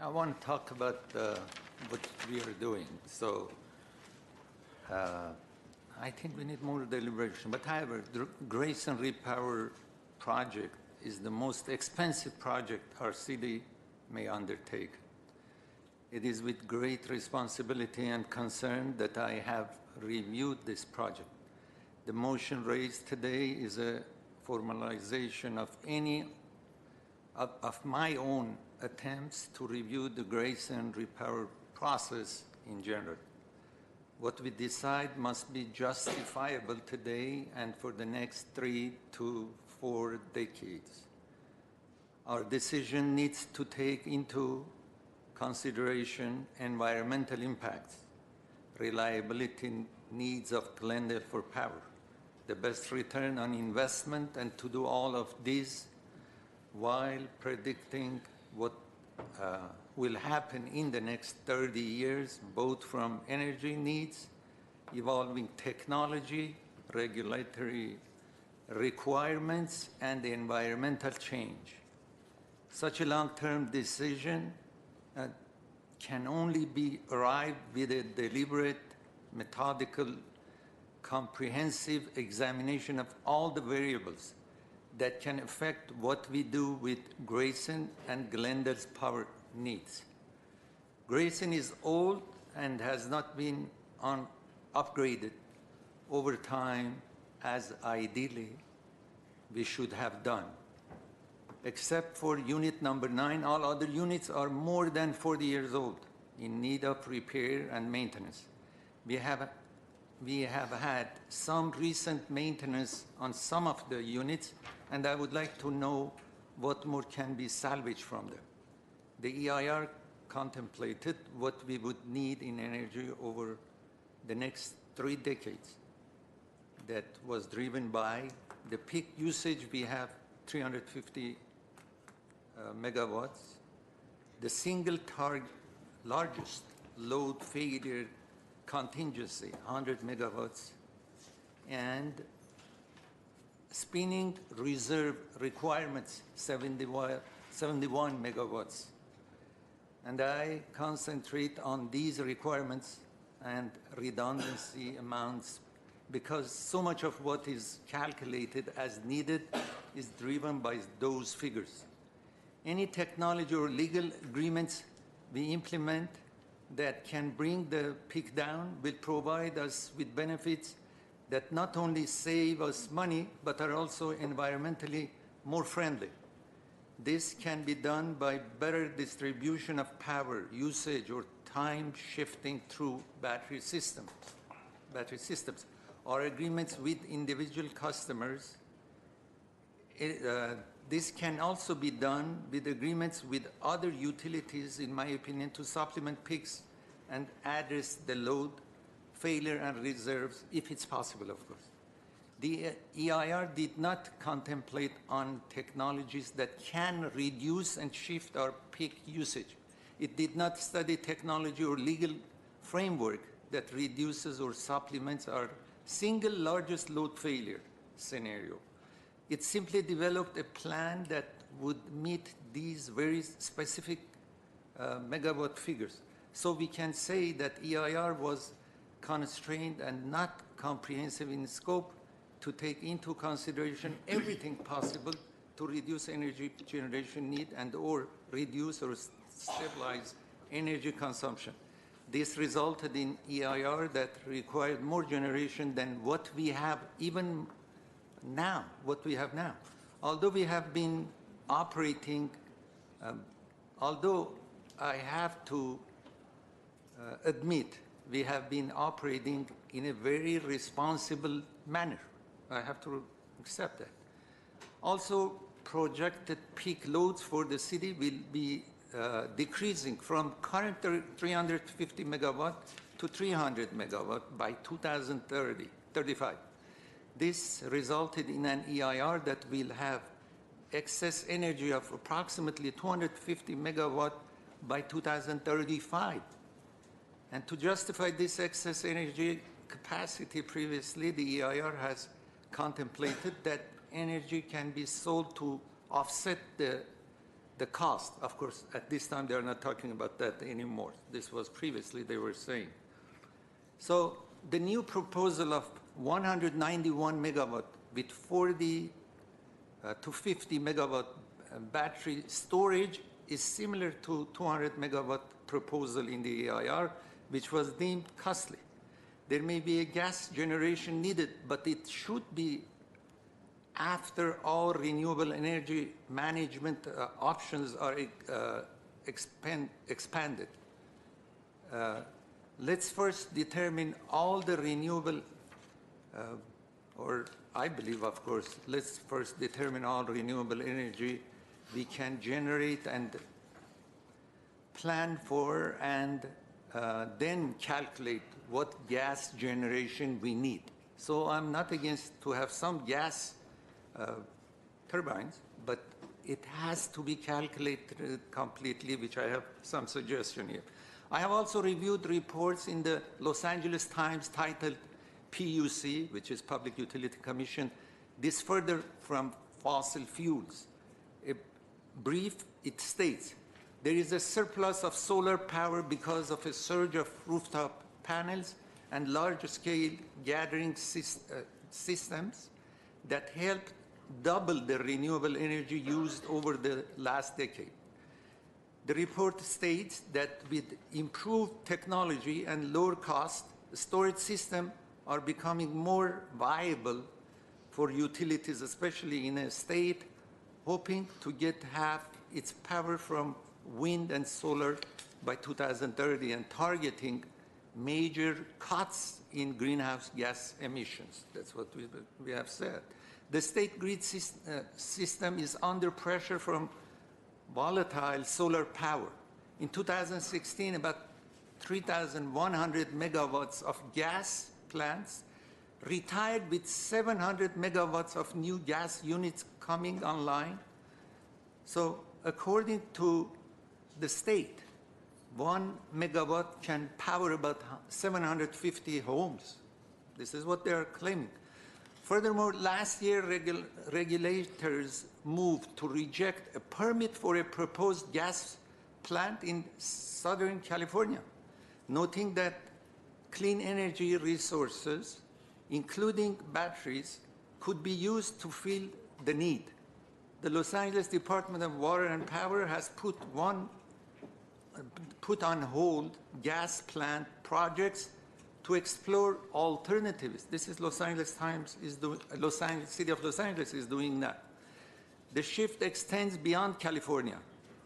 I want to talk about what we are doing. So I think we need more deliberation. But however, the Grayson Repower project is the most expensive project our city may undertake. It is with great responsibility and concern that I have reviewed this project. The motion raised today is a formalization of my own attempts to review the Grayson Repower process in general. What we decide must be justifiable today and for the next 3 to 4 decades. Our decision needs to take into consideration environmental impacts, reliability needs of Glendale for power, the best return on investment, and to do all of this while predicting what will happen in the next 30 years, both from energy needs, evolving technology, regulatory requirements, and environmental change. Such a long-term decision can only be arrived with a deliberate, methodical, comprehensive examination of all the variables that can affect what we do with Grayson and Glendale's power needs. Grayson is old and has not been upgraded over time as ideally we should have done. Except for unit number 9, all other units are more than 40 years old, in need of repair and maintenance. We have had some recent maintenance on some of the units, and I would like to know what more can be salvaged from them. The EIR contemplated what we would need in energy over the next 3 decades. That was driven by the peak usage. We have 350 megawatts. The single largest load failure contingency, 100 megawatts, and spinning reserve requirements, 71 megawatts. And I concentrate on these requirements and redundancy amounts because so much of what is calculated as needed is driven by those figures. Any technology or legal agreements we implement that can bring the peak down will provide us with benefits that not only save us money, but are also environmentally more friendly. This can be done by better distribution of power usage or time shifting through battery systems. Our agreements with individual customers, this can also be done with agreements with other utilities, in my opinion, to supplement peaks and address the load failure and reserves, if it's possible, of course. The EIR did not contemplate on technologies that can reduce and shift our peak usage. It did not study technology or legal framework that reduces or supplements our single largest load failure scenario. It simply developed a plan that would meet these very specific megawatt figures. So we can say that EIR was constrained and not comprehensive in scope to take into consideration everything possible to reduce energy generation need and or reduce or stabilize energy consumption. This resulted in EIR that required more generation than what we have even now, Although we have been operating, although I have to admit, we have been operating in a very responsible manner. I have to accept that. Also, projected peak loads for the city will be decreasing from current 350 megawatt to 300 megawatt by 2035. This resulted in an EIR that will have excess energy of approximately 250 megawatt by 2035. And to justify this excess energy capacity previously, the EIR has contemplated that energy can be sold to offset the the cost. Of course, at this time, they're not talking about that anymore. This was previously they were saying. So the new proposal of 191 megawatt with 40 to 50 megawatt battery storage is similar to 200 megawatt proposal in the AIR, which was deemed costly. There may be a gas generation needed, but it should be after all renewable energy management options are expanded. Let's first determine all the renewable, or I believe, of course, let's first determine all renewable energy we can generate and plan for, and then calculate what gas generation we need. So I'm not against to have some gas turbines, but it has to be calculated completely, which I have some suggestion here. I have also reviewed reports in the Los Angeles Times titled PUC, which is Public Utility Commission, this further from fossil fuels. A brief, it states, there is a surplus of solar power because of a surge of rooftop panels and large-scale gathering systems that helped double the renewable energy used over the last decade. The report states that with improved technology and lower cost, the storage systems are becoming more viable for utilities, especially in a state hoping to get half its power from wind and solar by 2030 and targeting major cuts in greenhouse gas emissions. That's what we have said. The state grid system is under pressure from volatile solar power. In 2016, about 3,100 megawatts of gas plants retired with 700 megawatts of new gas units coming online. So according to the state, 1 megawatt can power about 750 homes. This is what they are claiming. Furthermore, last year, regulators moved to reject a permit for a proposed gas plant in Southern California, noting that clean energy resources, including batteries, could be used to fill the need. The Los Angeles Department of Water and Power has put on hold gas plant projects to explore alternatives. This is Los Angeles Times is doing, City of Los Angeles is doing that. The shift extends beyond California.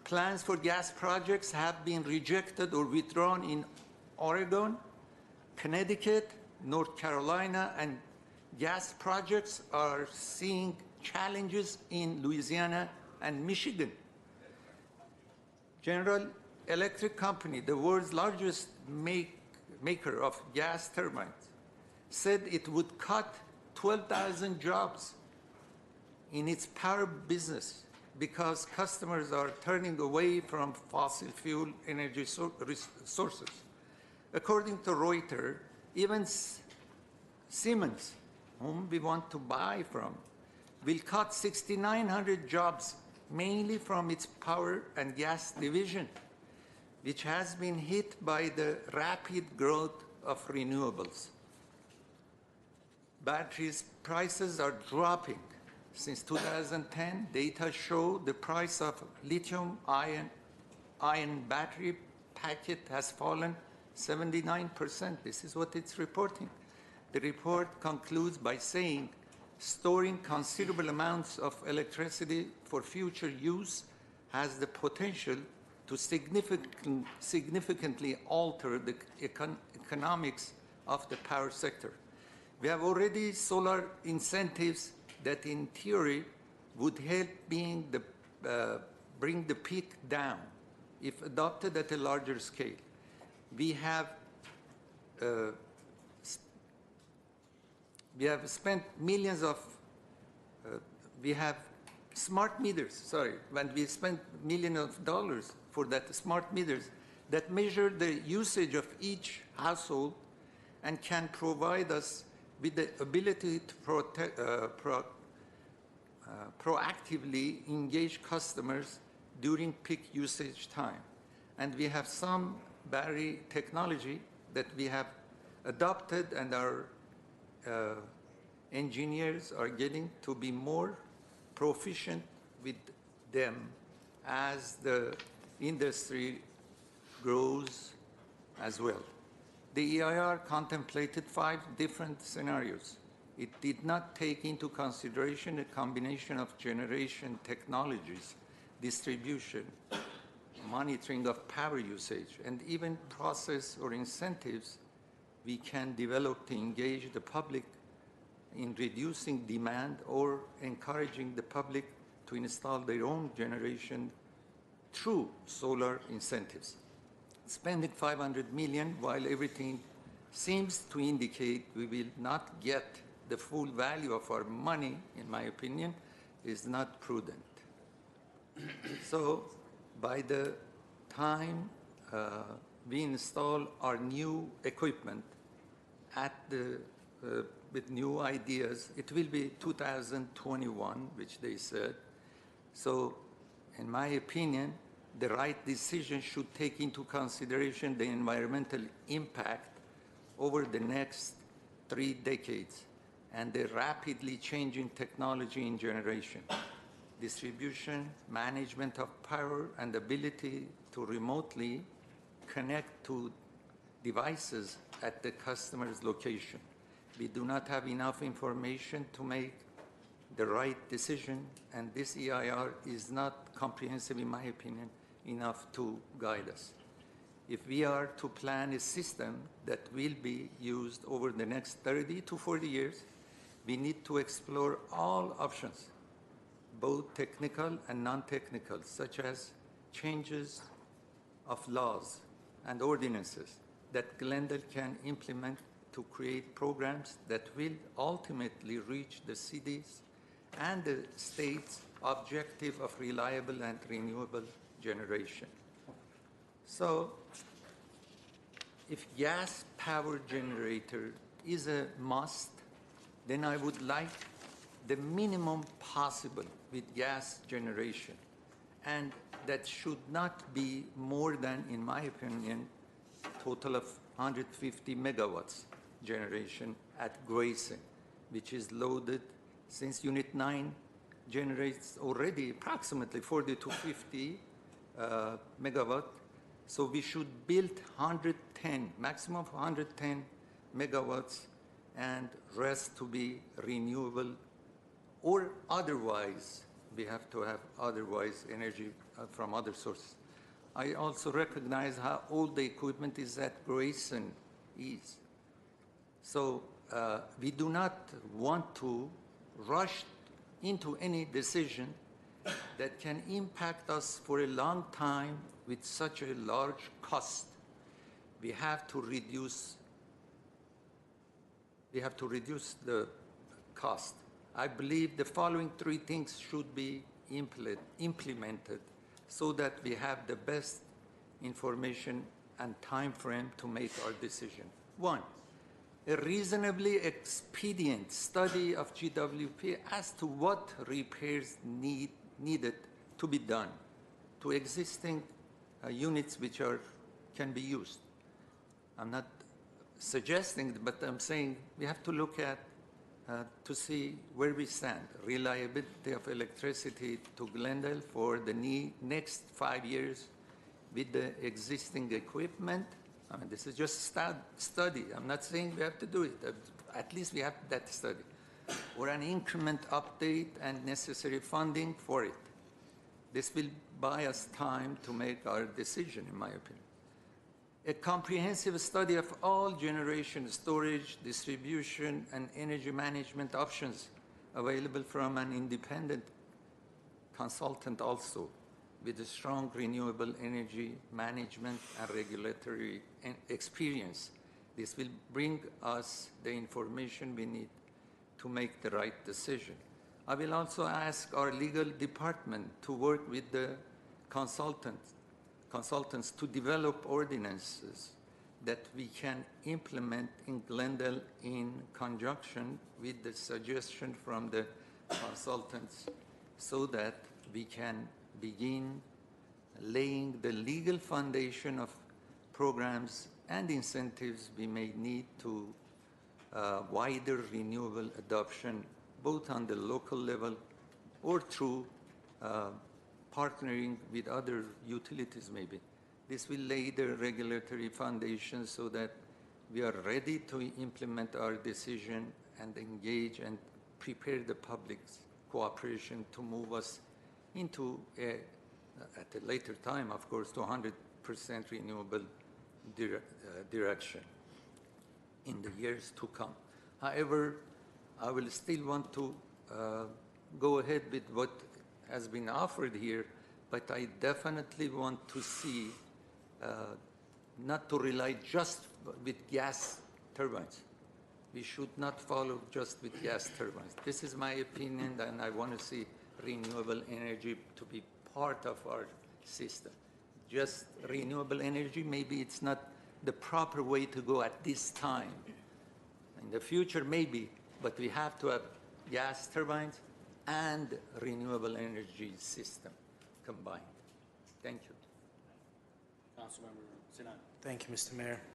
Plans for gas projects have been rejected or withdrawn in Oregon, Connecticut, North Carolina, and gas projects are seeing challenges in Louisiana and Michigan. General Electric Company, the world's largest maker of gas turbines, said it would cut 12,000 jobs in its power business because customers are turning away from fossil fuel energy sources. According to Reuters, even Siemens, whom we want to buy from, will cut 6,900 jobs, mainly from its power and gas division, which has been hit by the rapid growth of renewables. Batteries prices are dropping. Since 2010, data show the price of lithium-ion battery packet has fallen 79%. This is what it's reporting. The report concludes by saying storing considerable amounts of electricity for future use has the potential to significantly alter the economics of the power sector. We have already solar incentives that in theory would help bring the peak down if adopted at a larger scale. We have spent millions of, we have smart meters, when we spent millions of dollars for that smart meters that measure the usage of each household and can provide us with the ability to proactively engage customers during peak usage time. And we have some battery technology that we have adopted, and our engineers are getting to be more proficient with them as the industry grows as well. The EIR contemplated 5 different scenarios. It did not take into consideration a combination of generation technologies, distribution, monitoring of power usage, and even process or incentives we can develop to engage the public in reducing demand or encouraging the public to install their own generation through solar incentives. Spending $500 million while everything seems to indicate we will not get the full value of our money, in my opinion, is not prudent. So by the time we install our new equipment at the, with new ideas, it will be 2021, which they said. So in my opinion, the right decision should take into consideration the environmental impact over the next 3 decades and the rapidly changing technology in generation, distribution, management of power, and ability to remotely connect to devices at the customer's location. We do not have enough information to make the right decision, and this EIR is not comprehensive, in my opinion, enough to guide us. If we are to plan a system that will be used over the next 30 to 40 years, we need to explore all options, both technical and non-technical, such as changes of laws and ordinances that Glendale can implement to create programs that will ultimately reach the city's and the state's objective of reliable and renewable generation. So if gas power generator is a must, then I would like the minimum possible with gas generation. And that should not be more than, in my opinion, total of 150 megawatts generation at Grayson, which is loaded since Unit 9 generates already approximately 40 to 50 megawatt. So we should build 110, maximum of 110 megawatts, and rest to be renewable, or otherwise, we have to have otherwise energy from other sources. I also recognize how old the equipment is at Grayson is. So we do not want to rush into any decision that can impact us for a long time with such a large cost. We have to reduce the cost. I believe the following 3 things should be implemented so that we have the best information and time frame to make our decision. 1, a reasonably expedient study of GWP as to what repairs needed to be done to existing units which can be used. I'm not suggesting, but I'm saying we have to look at to see where we stand. Reliability of electricity to Glendale for the next 5 years with the existing equipment. I mean, this is just study. I'm not saying we have to do it. At least we have that study. Or an increment update and necessary funding for it. This will buy us time to make our decision, in my opinion. A comprehensive study of all generation, storage, distribution, and energy management options available from an independent consultant also, with a strong renewable energy management and regulatory experience. This will bring us the information we need to make the right decision. I will also ask our legal department to work with the consultants to develop ordinances that we can implement in Glendale in conjunction with the suggestion from the consultants, so that we can begin laying the legal foundation of programs and incentives we may need to wider renewable adoption, both on the local level or through partnering with other utilities maybe. This will lay the regulatory foundation so that we are ready to implement our decision and engage and prepare the public's cooperation to move us into, at a later time, of course, to 100% renewable direction in the years to come. However, I will still want to go ahead with what has been offered here, but I definitely want to see not to rely just with gas turbines. We should not follow just with gas turbines. This is my opinion, and I want to see renewable energy to be part of our system. Just renewable energy, maybe it's not the proper way to go at this time. In the future, maybe, but we have to have gas turbines and renewable energy system combined. Thank you. Councilmember Sinan. Thank you, Mr. Mayor.